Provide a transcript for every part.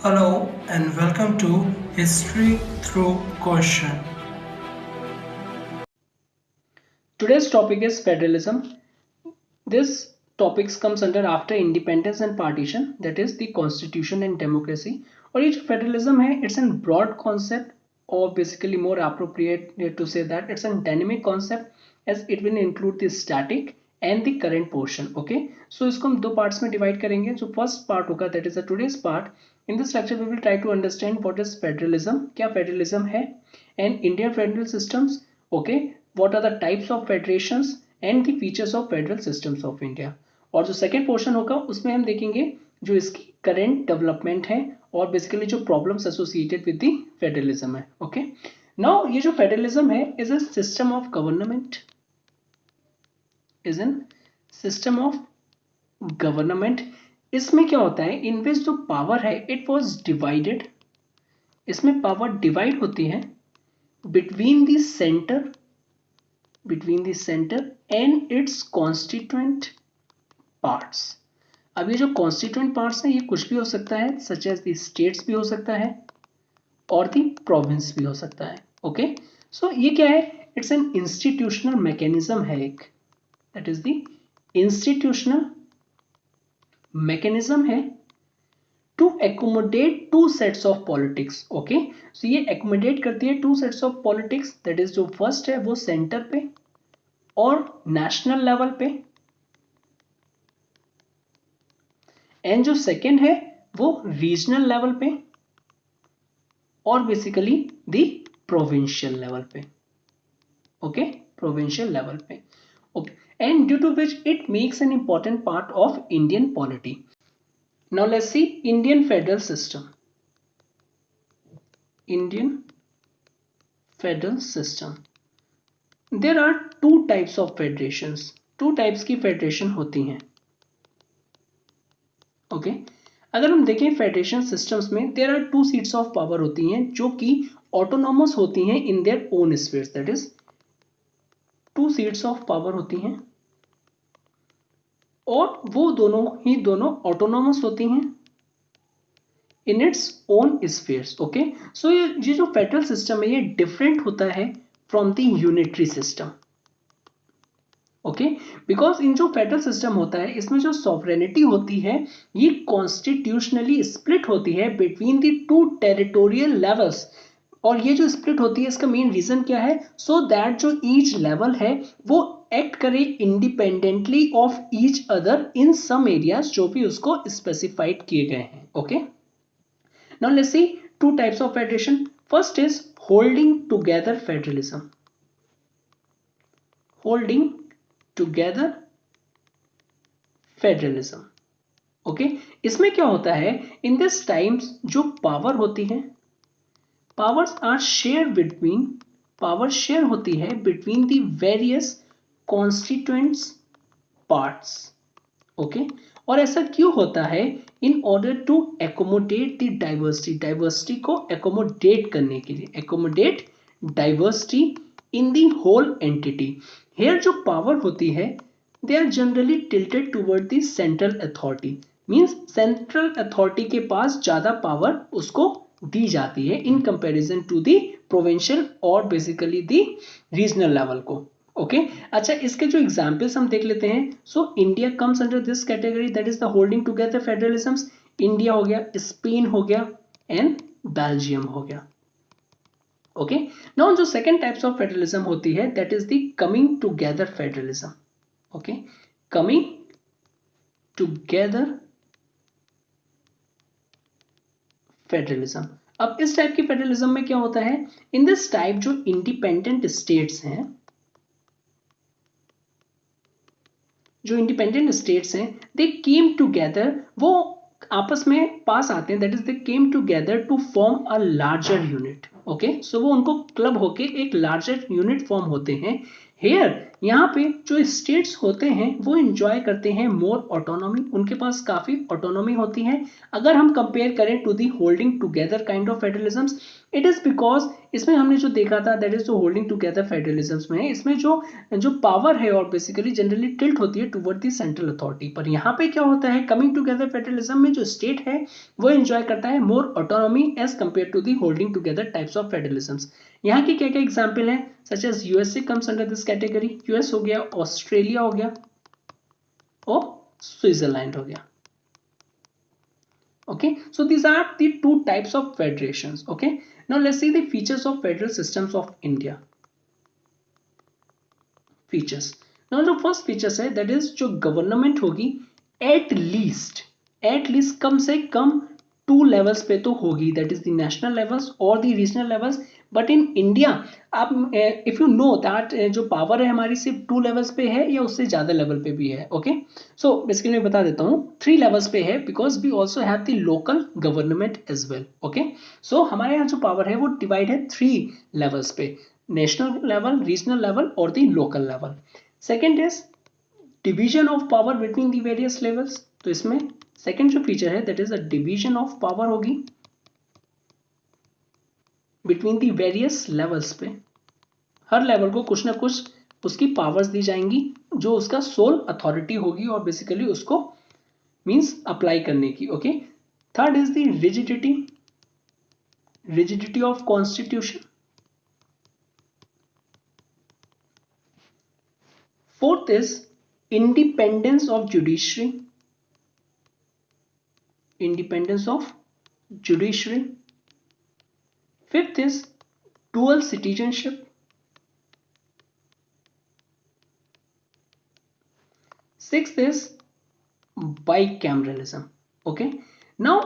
Hello and welcome to History Through Question. Today's topic is federalism. This topic comes under after independence and partition, that is the constitution and democracy. और ये जो federalism है, it's a broad concept, or basically more appropriate to say that it's a dynamic concept as it will include the static and the current portion. Okay, so इसको हम दो parts में divide करेंगे. जो first part होगा, that is the today's part. In this lecture we will try to understand what is federalism, क्या federalism है, and Indian federal systems. Okay, what are the types of federations and the features of federal systems of India. और जो second portion होगा उसमें हम देखेंगे जो इसकी करेंट डेवलपमेंट है और बेसिकली जो problems associated with the federalism है. ओके, नाउ ये जो फेडरलिज्म है is a system of government, is an system of government. इसमें क्या होता है, इन विच जो पावर है इट वाज डिवाइडेड, इसमें पावर डिवाइड होती है between the centre and it's constituent parts. अब ये जो कॉन्स्टिट्यूएंट पार्ट्स हैं ये कुछ भी हो सकता है, सच एज द स्टेट्स भी हो सकता है और द प्रोविंस भी हो सकता है. ओके, सो ये क्या है, इट्स एन इंस्टीट्यूशनल मैकेनिज्म है एक, that is the institutional mechanism है to accommodate two sets of politics. Okay, so ये एकोमोडेट करती है two sets of politics, that is जो फर्स्ट है वो सेंटर पे और नेशनल लेवल पे, एंड जो सेकेंड है वो रीजनल लेवल पे और बेसिकली द प्रोविंशियल लेवल पे. ओके, प्रोविंशियल लेवल पे. Okay, and due to which it makes an important part of Indian polity. Now let's see Indian federal system. Indian federal system, there are two types of federations. Two types की federation होती हैं. Okay, अगर हम देखें federation systems में there are two seats of power होती हैं जो कि ऑटोनॉमस होती हैं in their own spheres, that is two seats of power होती हैं और वो दोनों ऑटोनॉमस होती हैं in its own spheres. Okay, so ये जो फेडरल सिस्टम है ये डिफरेंट होता है from the unitary system. Okay, because in जो फेडरल सिस्टम होता है इसमें जो सॉवरेनिटी होती है ये कॉन्स्टिट्यूशनली स्प्लिट होती है between the two territorial levels. और ये जो स्प्लिट होती है इसका मेन रीजन क्या है, सो दैट जो ईच लेवल है वो एक्ट करे independently of each other in some areas जो भी उसको स्पेसिफाइड किए गए हैं. Okay, now let's see two types of federation. First is holding together federalism. Holding together federalism. Okay, इसमें क्या होता है, इन दिस टाइम्स जो पावर होती है, powers are share between, power share होती है between the various constituents parts. Okay, और ऐसा क्यों होता है, in order to accommodate the diversity, diversity को एकोमोडेट करने के लिए, accommodate diversity in the whole entity. Here जो पावर होती है they are generally tilted toward the central authority, means central authority के पास ज्यादा पावर उसको दी जाती है in comparison to the provincial और बेसिकली द रीजनल लेवल को. ओके, अच्छा इसके जो एग्जांपल्स हम देख लेते हैं. So India comes under this category, that is the holding together federalisms. India हो गया, स्पेन हो गया एंड बेल्जियम हो गया. ओके, नाउ जो सेकंड टाइप्स ऑफ फेडरलिज्म होती है that is the coming together federalism. Okay, coming together federalism. अब इस टाइप की फेडरलिज्म में क्या होता है, इन दिस टाइप जो इंडिपेंडेंट स्टेट्स हैं, जो इंडिपेंडेंट स्टेट्स हैं दे केम टुगेदर, वो आपस में पास आते हैं, that is they came together to form a larger unit. Okay, so वो उनको क्लब होके एक लार्जर यूनिट फॉर्म होते हैं. हेयर यहाँ पे जो स्टेट्स होते हैं वो इंजॉय करते हैं मोर ऑटोनॉमी, उनके पास काफी ऑटोनॉमी होती है अगर हम कंपेयर करें to the holding together kind of federalisms. It is because इसमें हमने जो देखा था दैट इज जो होल्डिंग टुगेदर फेडरलिज्म्स में इसमें जो जो पावर है और बेसिकली जनरली टिल्ट होती है टुवर्ड दी सेंट्रल अथॉरिटी, पर यहाँ पे क्या होता है कमिंग टुगेदर फेडरलिज्म में जो स्टेट है वो एंजॉय करता है more autonomy as compare to the holding together types of federalisms. यहाँ की क्या क्या एग्जाम्पल है, such as USA comes under this category, US हो गया, ऑस्ट्रेलिया हो गया और स्विट्जरलैंड हो गया। Okay, so these are the two types of federations. Okay, now let's see the features of federal systems of India. Features. Now the first features है that is जो government होगी at least कम से कम 2 levels पे तो होगी, that is the national levels और the regional levels, but in India आप if you know that जो पावर है हमारी सिर्फ 2 लेवल्स पे है या उससे ज्यादा लेवल पे भी है। ओके, सो बेसिकली मैं बता देता हूँ 3 लेवल्स पे है because we also have the local government as well. Okay, so हमारे यहाँ जो पावर है वो डिवाइड है 3 लेवल्स पे, नेशनल लेवल, रीजनल लेवल और the local level. Second is division of power between the various levels, तो इसमें सेकेंड जो फीचर है that is a division of power होगी बिटवीन दी वेरियस लेवल्स पे, हर लेवल को कुछ ना कुछ उसकी पावर्स दी जाएंगी जो उसका सोल अथॉरिटी होगी और बेसिकली उसको मींस अप्लाई करने की। Okay, third is the rigidity of constitution, fourth is independence of judiciary, fifth is dual citizenship, sixth is bicameralism. Okay, now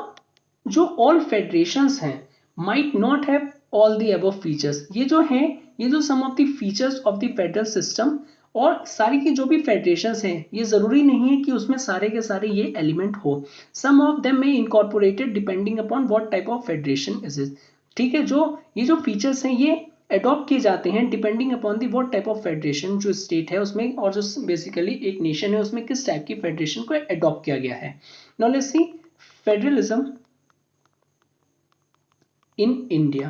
जो all federations हैं might not have all the above features, ये जो हैं ये जो some of the features of the federal system और सारी की जो भी फेडरेशंस हैं ये जरूरी नहीं है कि उसमें सारे के सारे ये एलिमेंट हो, सम ऑफ देम में incorporated depending upon what type of federation is it. ठीक है, जो ये जो फीचर्स हैं ये अडॉप्ट किए जाते हैं depending upon the what type of federation जो स्टेट है उसमें और जो बेसिकली एक नेशन है उसमें किस टाइप की फेडरेशन को अडॉप्ट किया गया है। Now let's C federalism in India,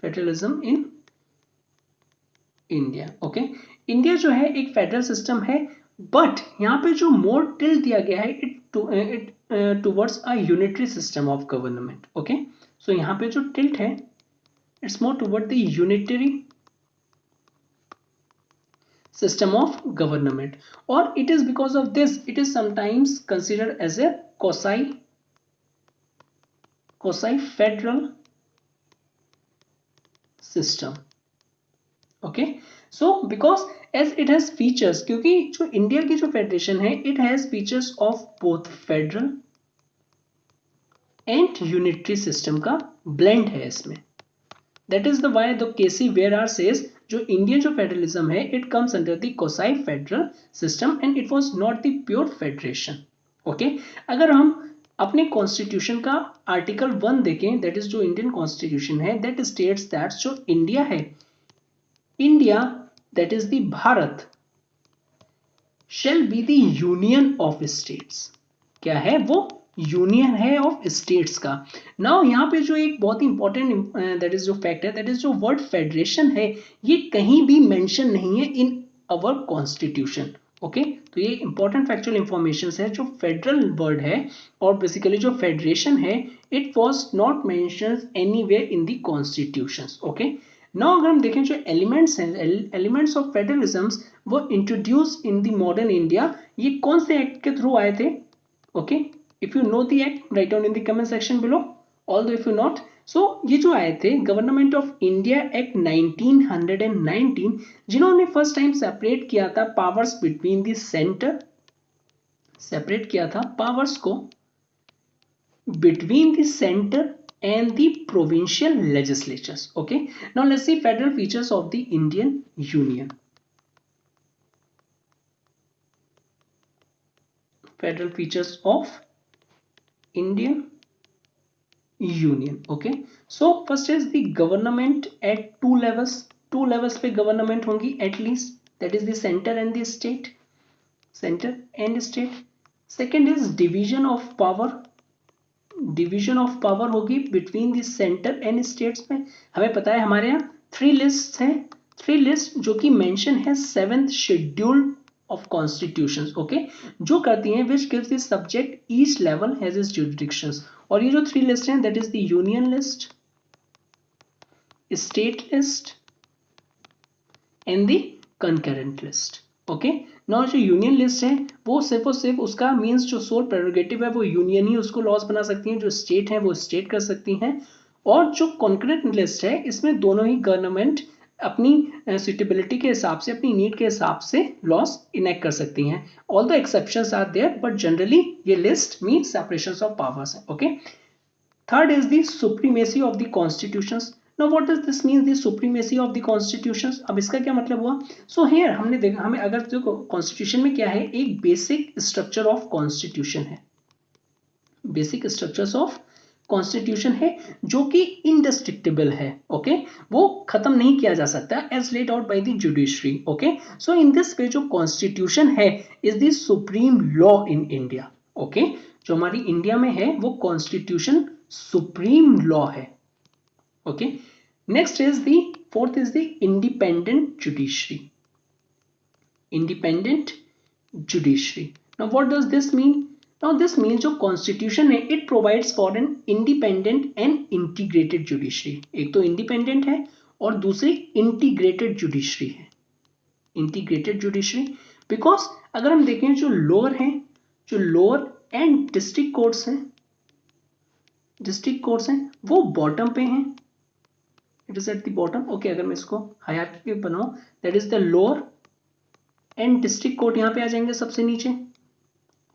federalism in India. Okay, India जो है एक फेडरल सिस्टम है बट यहाँ पे जो मोर टिल्ट दिया गया है it towards a unitary system of government. Okay, so यहाँ पे जो टिल्ट है it's more toward the unitary system of government और it is because of this it is sometimes considered as a quasi federal system. Okay, so because as it has features, क्योंकि जो India की जो federation है it has features of both federal and unitary system का blend है इसमें, that is the way the K C Wheare says जो Indian जो फेडरलिज्म है it comes under the quasi federal system and it was not the pure federation. Okay, अगर हम अपने constitution का आर्टिकल 1 देखें दैट इज जो इंडियन कॉन्स्टिट्यूशन है दैट स्टेट्स दैट जो इंडिया है, India that is the Bharat shall be the union of states, क्या है वो यूनियन है ऑफ स्टेट्स का। नाउ यहाँ पे जो एक बहुत ही इंपॉर्टेंट दैट इज जो फैक्ट है दैट इज जो वर्ड फेडरेशन है ये कहीं भी मेंशन नहीं है इन अवर कॉन्स्टिट्यूशन। ओके, तो ये इंपॉर्टेंट फैक्चुअल इंफॉर्मेशन है जो फेडरल वर्ड है और बेसिकली जो फेडरेशन है it was not mentioned anywhere in the constitutions. Okay, now अगर हम देखें जो एलिमेंट्स हैं एलिमेंट्स ऑफ फेडरलिज्म्स वो introduce in the modern India, ये कौन से एक्ट के थ्रू आए थे। Okay, if you know the act write down in the comment section below, although if you not, so ये जो आए थे गवर्नमेंट ऑफ इंडिया एक्ट 1919 जिन्होंने फर्स्ट टाइम सेपरेट किया था powers between the centre, separate किया था पावर्स को between the centre and the provincial legislatures. Okay, now let's see federal features of the Indian Union. Federal features of Indian Union. Okay, so first is the government at two levels पे government होंगी at least, that is the center and the state, center and state. Second is division of power, division of power होगी between the centre and states में. हमें पता है हमारे यहाँ 3 list हैं, 3 लिस्ट जो कि मेंशन है 7th schedule of constitutions. Okay, जो करती हैं which gives the subject each level has its jurisdictions. और ये जो 3 लिस्ट हैं that is the union list, state list and the concurrent list. Okay, now जो यूनियन लिस्ट है वो सिर्फ और सिर्फ उसका मींस जो सोल प्रेरोगेटिव है वो यूनियन ही उसको लॉज बना सकती हैं, जो स्टेट है वो स्टेट कर सकती हैं. और जो कॉन्करेंट लिस्ट है इसमें दोनों ही गवर्नमेंट अपनी सुटेबिलिटी के हिसाब से, अपनी नीड के हिसाब से लॉज इनेक्ट कर सकती हैं. All the exceptions are there but generally ये list mean separation of powers है. Okay, third is the supremacy of the constitutions. Now what does this mean, the supremacy of the constitutions? अब इसका क्या मतलब हुआ? So here हमने देखा, हमें अगर देखो कॉन्स्टिट्यूशन में क्या है, एक बेसिक स्ट्रक्चर ऑफ कॉन्स्टिट्यूशन है, बेसिक स्ट्रक्चर्स ऑफ कॉन्स्टिट्यूशन है जो कि इंडिस्ट्रिक्टेबल है. ओके, वो खत्म नहीं किया जा सकता as laid out by the judiciary. Okay, so in this way जो कॉन्स्टिट्यूशन है is the supreme law in India. Okay, जो हमारी इंडिया में है वो कॉन्स्टिट्यूशन सुप्रीम लॉ है. Okay, next is the fourth is the independent judiciary. Independent judiciary. Now what does this mean? Now this means जो constitution है it provides for an independent and integrated judiciary. एक तो independent है और दूसरी integrated judiciary है. Integrated judiciary because अगर हम देखें जो lower हैं, जो lower and district courts हैं, district courts हैं वो bottom पे हैं. It is at the bottom. Okay, अगर मैं इसको हायरार्की बनाऊं that is the lower and district court यहाँ पे आ जाएंगे सबसे नीचे.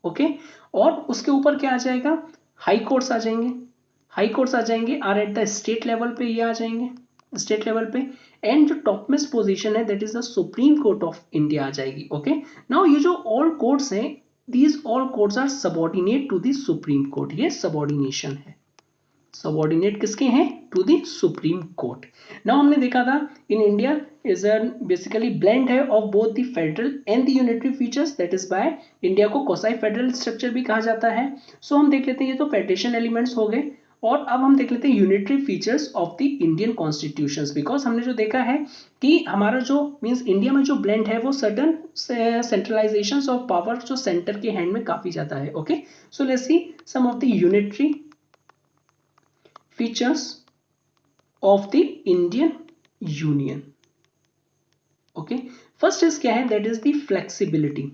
ओके, और उसके ऊपर क्या आ जाएगा, हाई कोर्ट्स आ जाएंगे. हाई कोर्ट्स आ जाएंगे are at the state level पे, ये आ जाएंगे स्टेट लेवल पे. एंड जो टॉप मोस्ट पोजीशन है that is the Supreme Court of India आ जाएगी. ओके, नाउ ये जो ऑल कोर्ट्स हैं these all courts are subordinate to the Supreme Court. ये सबऑर्डिनेशन है, सबऑर्डिनेट किसके हैं, to the Supreme Court. Now हमने देखा था in India is basically blend है of both the federal and the unitary features, that is by India को Kosai federal structure भी कहा जाता है. सो हम देख लेते हैं ये तो फेडरेशन एलिमेंट्स हो गए. और अब हम देख लेते हैं unitary features of the Indian constitutions. Because हमने जो देखा है कि हमारा जो मींस इंडिया में जो ब्लेंड है वो सडन सेंट्रलाइजेशन ऑफ पावर जो सेंटर के हैंड में काफी ज्यादा है. Okay, so let's see some of the unitary features of the Indian Union. Okay, first is क्या है, that is the flexibility.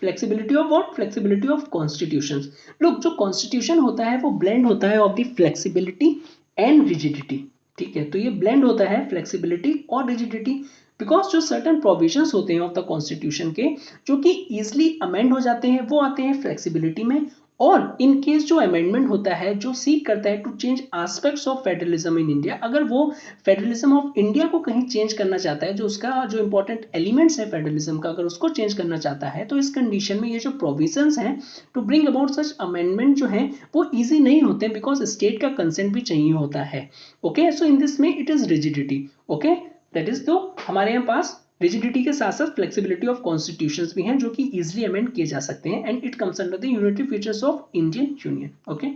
Flexibility of what? Flexibility of constitutions. Look, जो constitution होता है वो blend होता है of the flexibility and rigidity. ठीक है, तो ये blend होता है flexibility और rigidity because जो certain provisions होते हैं of the constitution के जो कि easily amend हो जाते हैं वो आते हैं flexibility में. और इन केस जो अमेंडमेंट होता है जो सीक करता है to change aspects of federalism in India, अगर वो फेडरलिज्म ऑफ इंडिया को कहीं चेंज करना चाहता है, जो उसका जो इंपॉर्टेंट एलिमेंट्स है फेडरलिज्म का अगर उसको चेंज करना चाहता है, तो इस कंडीशन में ये जो प्रोविजंस हैं to bring about such amendment जो है वो इजी नहीं होते बिकॉज स्टेट का कंसेंट भी चाहिए होता है. ओके, सो इन दिस में it is rigidity. Okay, that is तो हमारे यहाँ पास रिजिडिटी के साथ साथ फ्लेक्सिबिलिटी ऑफ कॉन्स्टिट्यूशंस भी हैं जो कि इजीली अमेंड किए जा सकते हैं and it comes under the unitary features of Indian union. Okay,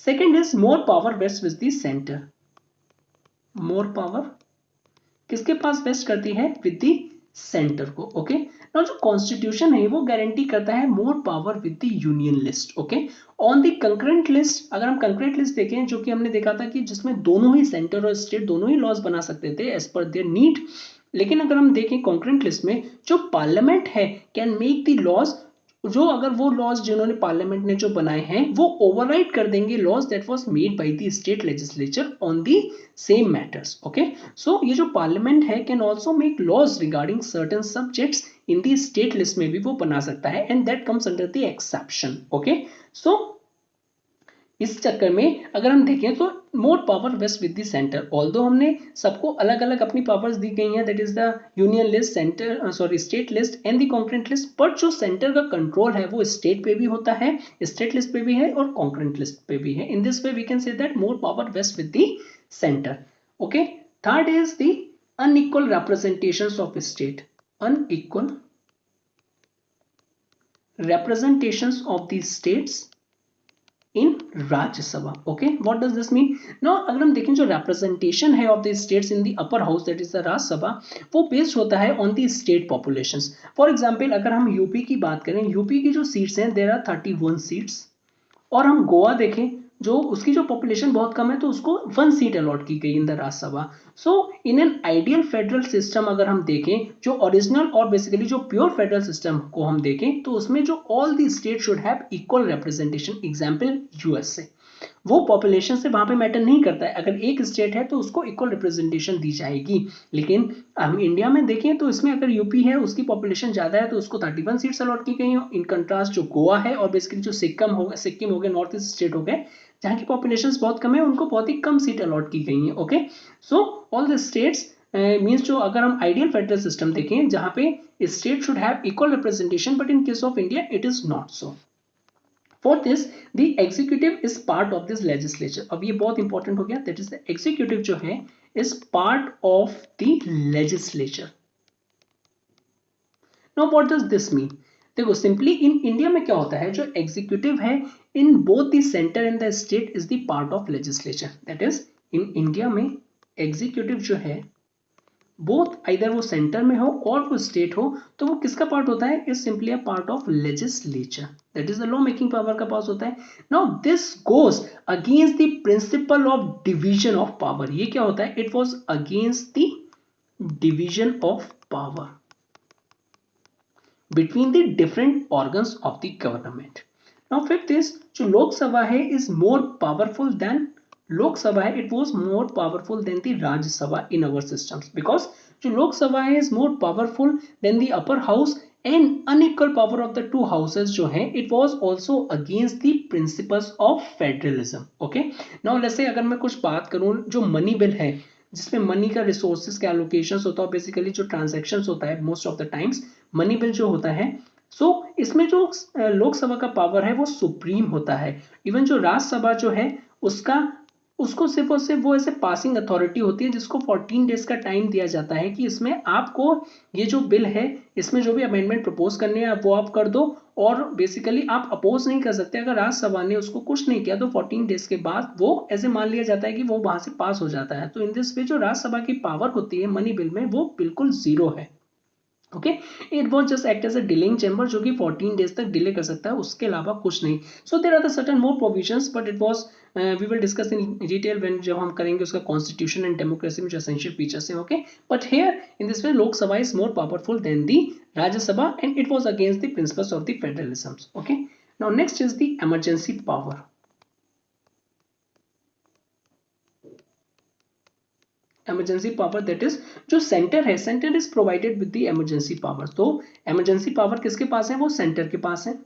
second is more power vest with the centre. More power किसके पास वेस्ट करती है, विद द सेंटर को. ओके, नाउ जो कॉन्स्टिट्यूशन है वो गारंटी करता है more power with the union list. Okay, on the concurrent list अगर हम कंकरेंट लिस्ट देखें जो कि हमने देखा था कि जिसमें दोनों ही सेंटर और स्टेट दोनों ही लॉज बना सकते थे एज पर देयर नीड. लेकिन अगर हम देखें कॉन्करेंट लिस्ट में जो पार्लियामेंट है कैन मेक द लॉज, जो अगर वो लॉज जिन्होंने पार्लियामेंट ने जो बनाए हैं वो ओवरराइड कर देंगे laws that was made by the state legislature on the same matters. Okay, so ये जो पार्लियामेंट है can also make laws regarding certain subjects in the state list में भी वो बना सकता है and that comes under the exception. Okay, so इस चक्कर में अगर हम देखें तो more power vest with the centre. Although हमने सबको अलग अलग अपनी पावर्स दी गई हैं, that is the union list, centre sorry state list and the concurrent list, but जो सेंटर का कंट्रोल है वो स्टेट पे भी होता है, स्टेट लिस्ट पे भी है और कॉन्करेंट लिस्ट पे भी है. In this way we can say that more power vest with the centre. Okay, third is the unequal representations of state, unequal representations of the states in Rajya Sabha. Okay, what does this mean? Now अगर हम देखें जो representation है of the states in the upper house that is the Rajya Sabha, वो based होता है on the state populations. For example अगर हम यूपी की बात करें, यूपी की जो सीट्स हैं देयर आर 31 सीट्स, और हम गोवा देखें जो उसकी जो पॉपुलेशन बहुत कम है तो उसको 1 सीट अलॉट की गई in the Rajya Sabha. So in an ideal federal system अगर हम देखें, जो ओरिजिनल और बेसिकली जो प्योर फेडरल सिस्टम को हम देखें, तो उसमें जो all the state should have equal representation. Example USA, वो पॉपुलेशन से वहां पे मैटर नहीं करता है, अगर एक स्टेट है तो उसको इक्वल रिप्रेजेंटेशन दी जाएगी. लेकिन हम इंडिया में देखें तो इसमें अगर यूपी है उसकी पॉपुलेशन ज्यादा है तो उसको 31 सीट्स अलॉट की गई हैं. इन कंट्रास्ट जो गोवा है और बेसिकली जो सिक्किम हो गए, नॉर्थ ईस्ट स्टेट हो गए जहाँ की पॉपुलेशन बहुत कम है, उनको बहुत ही कम सीट अलॉट की गई है. Okay, so all the states means जो अगर हम आइडियल फेडरल सिस्टम देखें जहां पे state should have equal representation, but in case of India it is not so. For this, the executive is part of this legislature. अब ये बहुत important हो गया, that is the executive जो है is part of the legislature. Now what does this mean? देखो simply in India में क्या होता है, जो एग्जीक्यूटिव है in both the centre and the state is the part of legislature. That is in India में एग्जीक्यूटिव जो है बोथ आइदर वो सेंटर में हो और वो स्टेट हो तो वो किसका पार्ट होता है, is simply a part of legislature. That is the law making power का पास होता है. Now this goes against the principle of division of power. ये क्या होता है, it was against the division of power between the different organs of the government. Now fifth is जो लोकसभा है is more powerful than Lok Sabha है, it was more powerful than the Rajya Sabha in our systems, because जो लोकसभा है is more powerful than the upper house and unequal power of the two houses जो है it was also against the principles of federalism. Okay, now let's say अगर मैं कुछ बात करूं जो मनी बिल है जिसमें मनी का रिसोर्सेज का एलोकेशन होता है, बेसिकली जो ट्रांजैक्शन होता है most of the times money bill जो होता है, सो इसमें जो लोकसभा का पावर है वो सुप्रीम होता है. इवन जो राज्यसभा जो है उसको सिर्फ और सिर्फ वो ऐसे पासिंग अथॉरिटी होती है जिसको 14 डेज का टाइम दिया जाता है कि इसमें आपको ये जो बिल है इसमें जो भी अमेंडमेंट प्रपोज करने हैं वो आप कर दो, और बेसिकली आप अपोज नहीं कर सकते. अगर राज्यसभा ने उसको कुछ नहीं किया तो 14 डेज के बाद वो ऐसे मान लिया जाता है कि वो वहां से पास हो जाता है. तो इन दिस वे जो राज्यसभा की पावर होती है मनी बिल में वो बिल्कुल जीरो है. Okay, it was just act as a delaying chamber जो कि 14 डेज तक डिले कर सकता है, उसके अलावा कुछ नहीं. So there are the certain more provisions but it was we will discuss in detail when जब हम करेंगे उसका कॉन्स्टिट्यूशन एंड डेमोक्रेसी में जो एसेंशियल फीचर्स हैं. Okay, but here in this way Lok Sabha is more powerful than the Rajya Sabha and it was against the principles of the federalism. Okay, now next is the emergency power. Emergency power that is जो centre है, centre is provided with the emergency power. तो emergency power किसके पास है, वो centre के पास है.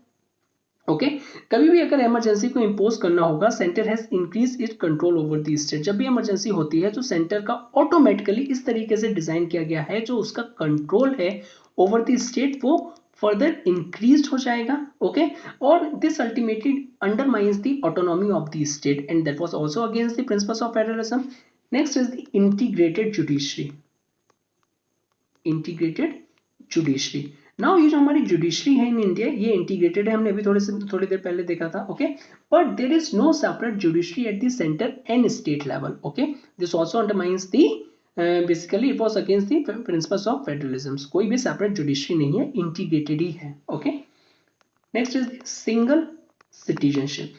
Okay, कभी भी अगर इमरजेंसी को इंपोज करना होगा centre has increase it control over the state. जब भी इमरजेंसी होती है तो सेंटर का ऑटोमेटिकली इस तरीके से डिजाइन किया गया है जो उसका कंट्रोल है ओवर द स्टेट वो फर्दर इंक्रीज हो जाएगा. ओके, और this ultimately undermines the autonomy of the state and that was also against the principles of federalism. Next is the integrated judiciary. Integrated judiciary. Now ये जो हमारी judiciary है in India ये integrated है, हमने अभी थोड़ी देर पहले देखा था. Okay, but there is no separate judiciary at the centre and state level. Okay, this also undermines the basically it was against the principles of federalism. कोई भी सेपरेट जुडिशरी नहीं है, इंटीग्रेटेड ही है. ओके, नेक्स्ट इज सिंगल सिटीजनशिप.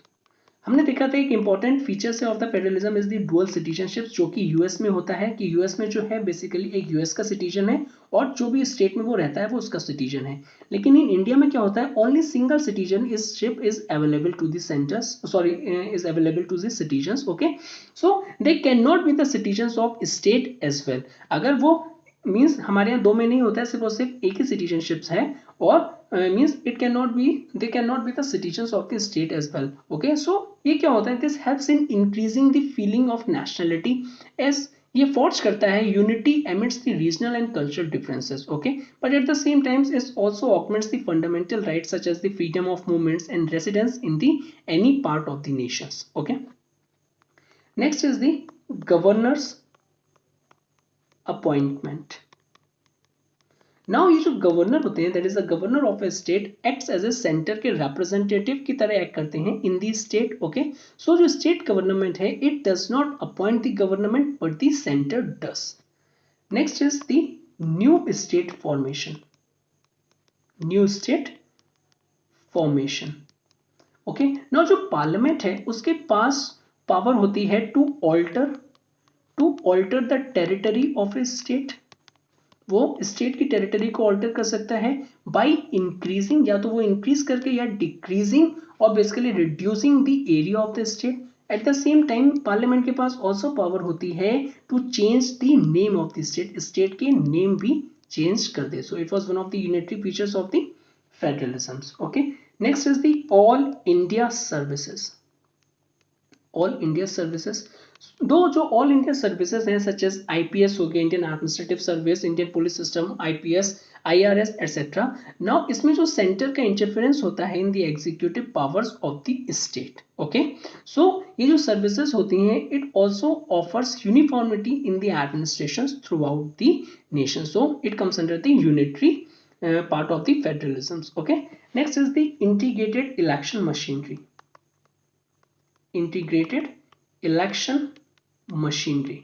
हमने देखा था एक इंपॉर्टेंट फीचर से of the federalism is the dual citizenship जो कि यूएस में होता है कि यूएस में जो है बेसिकली एक यूएस का सिटीजन है और जो भी स्टेट में वो रहता है वो उसका सिटीजन है. लेकिन इन इंडिया में क्या होता है, only single citizenship is available to the centres, sorry is available to the citizens. Okay, so they can not be the citizens of state as well. अगर वो मीन्स हमारे यहाँ दो में नहीं होता है, सिर्फ और सिर्फ एक ही सिटीजनशिप्स है और means they cannot be the citizens of the state as well. Okay, so ये क्या होता है, this helps in increasing the feeling of nationality as ये forge करता है unity amidst the regional and cultural differences. Okay, but at the same time it also augments the fundamental rights such as the freedom of movements and residence in the any part of the nations. Okay, next is the governors appointment. Now ये जो governor होते हैं, that is the governor of a state, acts as a centre के representative की तरह act करते हैं इन दी state. Okay, so जो स्टेट गवर्नमेंट है, it does not appoint the government but the centre does. Next is the new state formation. New state formation. Okay, now जो parliament है उसके पास पावर होती है to alter the territory of a state. वो state की territory को alter कर सकता है बाय इंक्रीजिंग, या तो वो इंक्रीज करके, या डिक्रीजिंग और basically reducing the area of the state. At the same time parliament के पास ऑल्सो पावर होती है to change the name of the state, state के नेम भी चेंज कर दे। So it was one of the unitary features of the federalism. Okay, next is the all India services. All India services, दो जो all India services हैं such as IPS हो गया, Indian administrative service, Indian police system, IPS, IRS etcetera. Now इसमें जो centre का interference होता है in the executive powers of the state. Okay, so ये जो सर्विसेज होती हैं, it also offers uniformity in the administration throughout the nation, so it comes under the unitary part of the federalism. Okay, next is the integrated election machinery. Integrated election machinery.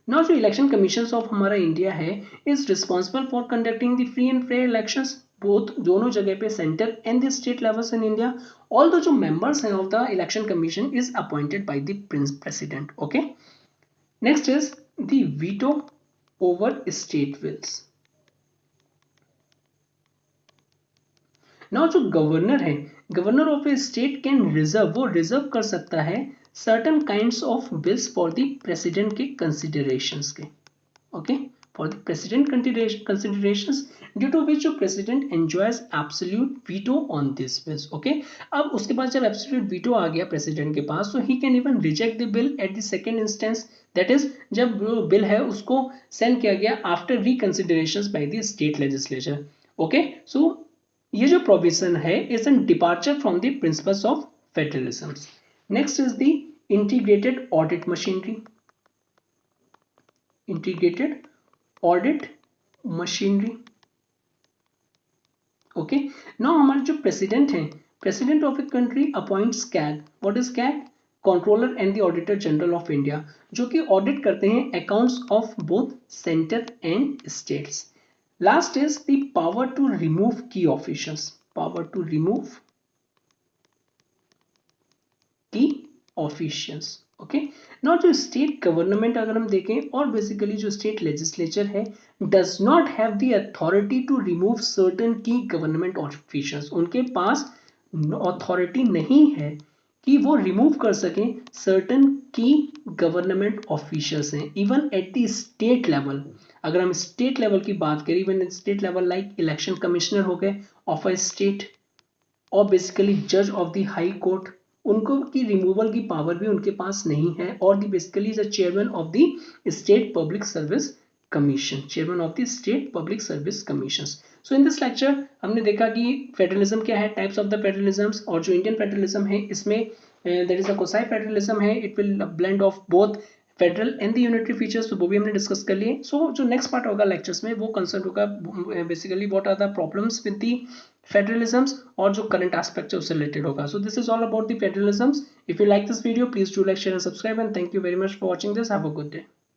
Now जो election commissions of हमारा India है is responsible for conducting the free and fair elections both दोनों जगह पे centre and the state levels in India. All the जो members हैं of the election commission is appointed by the president. Okay, next is the veto over state bills. Now जो governor है, governor of a state can reserve, वो reserve कर सकता है certain kinds of bills for the president के considerations के। Okay, for the president considerations due to which जो president enjoys absolute veto on this bills. Okay, अब उसके पास जब एब्सोल्यूट वीटो आ गया प्रेसिडेंट के पास, so he can even reject the bill at the second instance, that is जब bill है उसको सेंड किया गया after reconsiderations by the state legislature. Okay, so ये जो प्रोविजन है is an departure from the principles of federalism. Next is the integrated audit machinery. Integrated audit machinery. Okay, now हमारे जो प्रेसिडेंट हैं, president of a country appoints CAG. What is CAG? Controller and the auditor general of India, जो कि audit करते हैं accounts of both centre and states. Last is the power to remove key officials. Power to remove key officials. Okay, now जो state government अगर हम देखें, और basically जो स्टेट लेजिस्लेचर है does not have the authority to remove certain key government officials. उनके पास authority नहीं है कि वो रिमूव कर सकें सर्टेन की गवर्नमेंट ऑफिशियल्स हैं। Even at the state level, अगर हम स्टेट लेवल की बात करें, even state level like election commissioner हो गए ऑफ अ स्टेट, और बेसिकली जज ऑफ द हाई कोर्ट, उनको की रिमूवल की पावर भी उनके पास नहीं है। और the basically the chairman of the state public service commission, chairman of the state public service commission. So in this lecture हमने देखा कि फेडरलिज्म क्या है, टाइप्स ऑफ द फेडरलिज्म, और जो इंडियन फेडरलिज्म है इसमें that is a quasi federalism है, it will blend of both federal and the unitary features, तो वो भी हमने डिस्कस कर लिए। सो जो नेक्स्ट पार्ट होगा लेक्चर्स में वो कंसर्न होगा basically what are the problems with the federalisms, और जो करंट एस्पेक्ट है उससे रिलेटेड होगा। So this is all about the federalisms. If you like this video please do like, share and subscribe, and thank you very much for watching this. Have a good day.